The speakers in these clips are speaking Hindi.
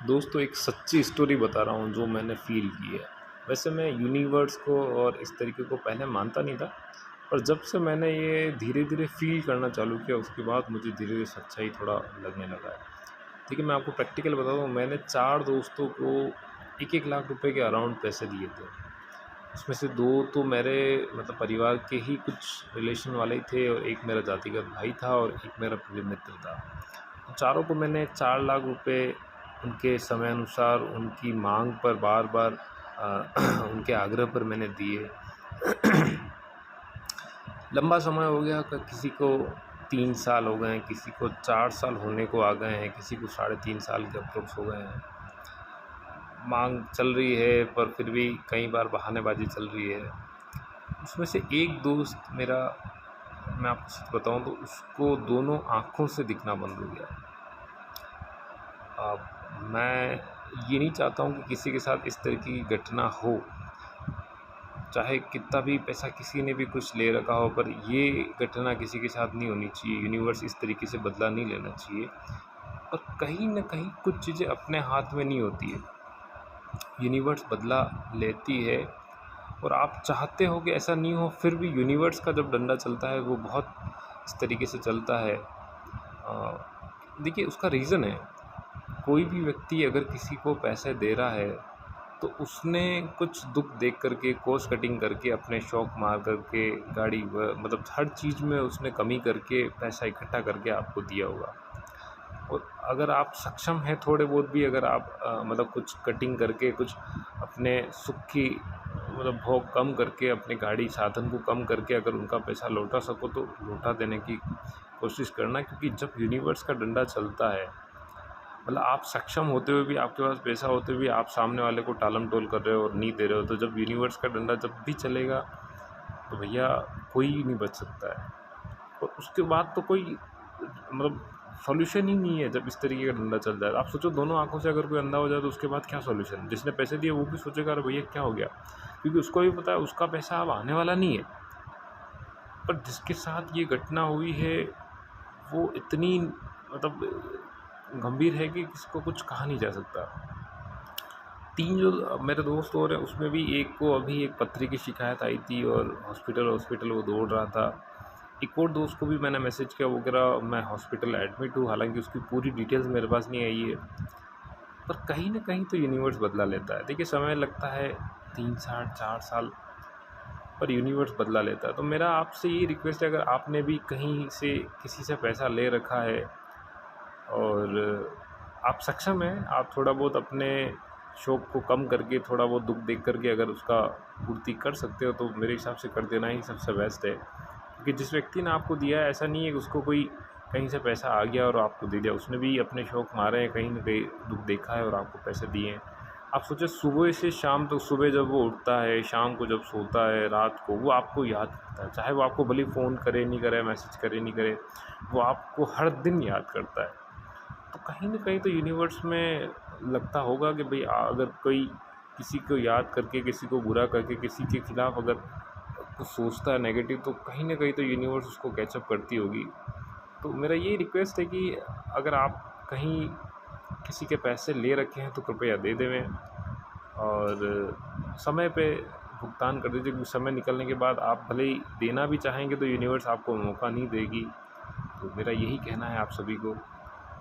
दोस्तों एक सच्ची स्टोरी बता रहा हूँ जो मैंने फ़ील की है। वैसे मैं यूनिवर्स को और इस तरीके को पहले मानता नहीं था, पर जब से मैंने ये धीरे-धीरे फ़ील करना चालू किया उसके बाद मुझे धीरे-धीरे सच्चाई थोड़ा लगने लगा है। देखिए मैं आपको प्रैक्टिकल बताता हूँ, मैंने 4 दोस्तों को 1-1 लाख रुपए के अराउंड पैसे दिए थे। उसमें से 2 तो मेरे मतलब परिवार के ही कुछ रिलेशन वाले ही थे और एक मेरा जातिगत भाई था और एक मेरा प्रिय मित्र था। चारों को मैंने 4 लाख रुपए उनके समय अनुसार उनकी माँग पर बार-बार उनके आग्रह पर मैंने दिए। लंबा समय हो गया क किसी को 3 साल हो गए हैं, किसी को 4 साल होने को आ गए हैं, किसी को साढ़े 3 साल के अप्रोक्स हो गए हैं। माँग चल रही है पर फिर भी कई बार बहानेबाज़ी चल रही है। उसमें से एक दोस्त मेरा, मैं आपको सच बताऊँ तो उसको दोनों आँखों से दिखना बंद हो गया। मैं ये नहीं चाहता हूँ कि किसी के साथ इस तरह की घटना हो, चाहे कितना भी पैसा किसी ने भी कुछ ले रखा हो, पर ये घटना किसी के साथ नहीं होनी चाहिए। यूनिवर्स इस तरीके से बदला नहीं लेना चाहिए। पर कहीं न कहीं कुछ चीज़ें अपने हाथ में नहीं होती है, यूनिवर्स बदला लेती है और आप चाहते हो कि ऐसा नहीं हो, फिर भी यूनिवर्स का जब डंडा चलता है वो बहुत इस तरीके से चलता है। देखिए उसका रीज़न है, कोई भी व्यक्ति अगर किसी को पैसे दे रहा है तो उसने कुछ दुख देख करके, कॉस्ट कटिंग करके, अपने शौक मार करके, गाड़ी व मतलब हर चीज़ में उसने कमी करके पैसा इकट्ठा करके आपको दिया होगा। और अगर आप सक्षम हैं थोड़े बहुत भी, अगर आप मतलब कुछ कटिंग करके, कुछ अपने सुख की मतलब भोग कम करके, अपने गाड़ी साधन को कम करके अगर उनका पैसा लौटा सको तो लौटा देने की कोशिश करना। क्योंकि जब यूनिवर्स का डंडा चलता है, मतलब आप सक्षम होते हुए भी, आपके पास पैसा होते हुए भी आप सामने वाले को टालम-टोल कर रहे हो और नहीं दे रहे हो, तो जब यूनिवर्स का डंडा जब भी चलेगा तो भैया कोई नहीं बच सकता है। और उसके बाद तो कोई मतलब सॉल्यूशन ही नहीं है जब इस तरीके का डंडा चल जाए। आप सोचो दोनों आँखों से अगर कोई अंधा हो जाए तो उसके बाद क्या सॉल्यूशन? जिसने पैसे दिए वो भी सोचेगा अरे भैया क्या हो गया? क्योंकि उसको भी पता है उसका पैसा अब आने वाला नहीं है। पर जिसके साथ ये घटना हुई है वो इतनी मतलब गंभीर है कि किसी को कुछ कहा नहीं जा सकता। 3 जो मेरे दोस्त और हैं उसमें भी एक को अभी एक पथरी की शिकायत आई थी और हॉस्पिटल वो दौड़ रहा था। एक और दोस्त को भी मैंने मैसेज किया, वो कह रहा मैं हॉस्पिटल एडमिट हूँ, हालाँकि उसकी पूरी डिटेल्स मेरे पास नहीं आई है। पर कहीं न कहीं तो यूनिवर्स बदला लेता है। देखिए समय लगता है 3 साल, 4 साल, पर यूनिवर्स बदला लेता है। तो मेरा आपसे ये रिक्वेस्ट है, अगर आपने भी कहीं से किसी से पैसा ले रखा है और आप सक्षम हैं, आप थोड़ा बहुत अपने शौक को कम करके, थोड़ा बहुत दुःख देख कर के अगर उसका पूर्ति कर सकते हो तो मेरे हिसाब से कर देना ही सबसे बेस्ट है। क्योंकि जिस व्यक्ति ने आपको दिया है ऐसा नहीं है कि उसको कोई कहीं से पैसा आ गया और आपको दे दिया, उसने भी अपने शौक मारे हैं, कहीं न कहीं दुःख देखा है और आपको पैसे दिए हैं। आप सोचिए सुबह से शाम तक, सुबह जब वो उठता है, शाम को जब सोता है, रात को वो आपको याद करता है। चाहे वो आपको भले ही फ़ोन करे, नहीं करे, मैसेज करे, नहीं करे, वो आपको हर दिन याद करता है। तो कहीं न कहीं तो यूनिवर्स में लगता होगा कि भई अगर कोई किसी को याद करके, किसी को बुरा करके, किसी के खिलाफ़ अगर कुछ सोचता है नेगेटिव, तो कहीं न कहीं तो यूनिवर्स उसको कैच अप करती होगी। तो मेरा ये रिक्वेस्ट है कि अगर आप कहीं किसी के पैसे ले रखे हैं तो कृपया दे देवें और समय पे भुगतान कर दीजिए, क्योंकि समय निकलने के बाद आप भले ही देना भी चाहेंगे तो यूनिवर्स आपको मौका नहीं देगी। तो मेरा यही कहना है आप सभी को।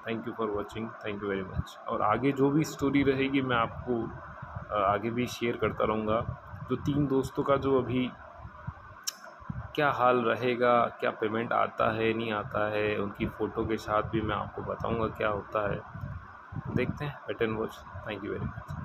Thank you for watching, thank you very much. और आगे जो भी स्टोरी रहेगी मैं आपको आगे भी शेयर करता रहूँगा। जो 3 दोस्तों का जो अभी क्या हाल रहेगा, क्या पेमेंट आता है, नहीं आता है, उनकी फ़ोटो के साथ भी मैं आपको बताऊँगा क्या होता है। देखते हैं, wait and watch. Thank you very much.